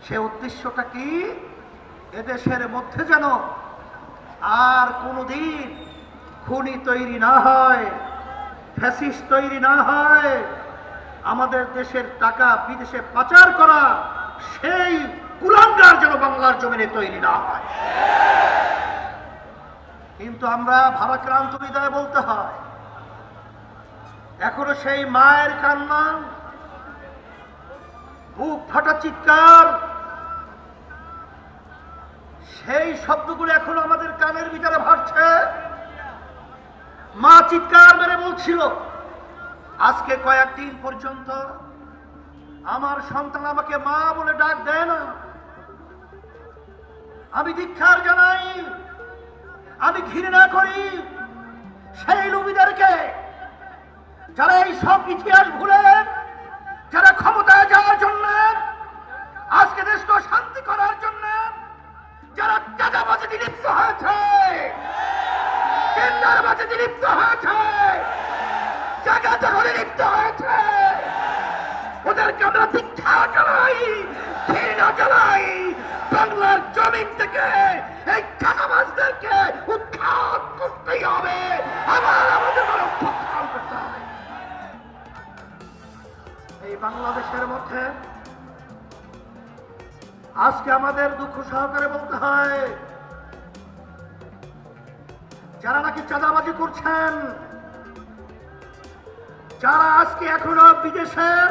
সে উদ্দেশ্যটা কি? এদেশের মধ্যে যেন আর কোনোদিন খুনি তৈরি না হয়, ফ্যাসিস্ট তৈরি না হয়, আমাদের দেশের টাকা বিদেশে পাচার করা সেই কুলাঙ্গার যেন বাংলার জমিনে তৈরি না হয়। কিন্তু আমরা ভারাক্রান্ত হৃদয়ে বলতে হয়, এখনো সেই মায়ের কান্না, বুক ফাটা চিৎকার, সেই শব্দগুলো এখনো আমাদের কানের ভিতরে ভাসছে। মা চিৎকার মেরে বলছিল, আজকে কয়েকদিন পর্যন্ত আমার সন্তান আমাকে মা বলে ডাক দেয় না। আমি ধিক্কার জানাই, আমি ঘৃণা করি সেই লোভীদেরকে, যারা এই সব ইতিহাস ভুলে, যারা ক্ষমতায় যাওয়ার জন্য, আজকে দেশকে শান্তি করার জন্য যারা চাঁদাবাজিতে লিপ্ত হয়েছে, টেন্ডারবাজিতে লিপ্ত হয়েছে, জায়গা দখলে লিপ্ত হয়েছে, ওদেরকে আমরা ধিক্কার জানাই, ঘৃণা জানাই। বাংলার জমিন থেকে এই চাঁদাবাজদেরকে উৎখাত করতেই হবে, আবার আমাদের উত্থান করতে হবে। এই বাংলাদেশের মধ্যে আজকে আমাদের দুঃখ সহকারে বলতে হয়, যারা নাকি চাঁদাবাজি করছেন, যারা আজকে এখনো বিদেশের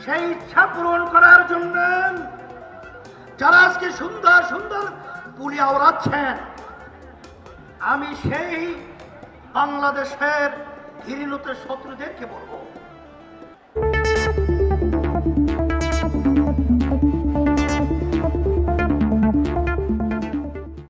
সেই ইচ্ছা পূরণ করার জন্য যারা আজকে সুন্দর সুন্দর পুলিয়া ওড়াচ্ছেন, আমি সেই বাংলাদেশের ঘৃণিত শত্রুদেরকে বলবো,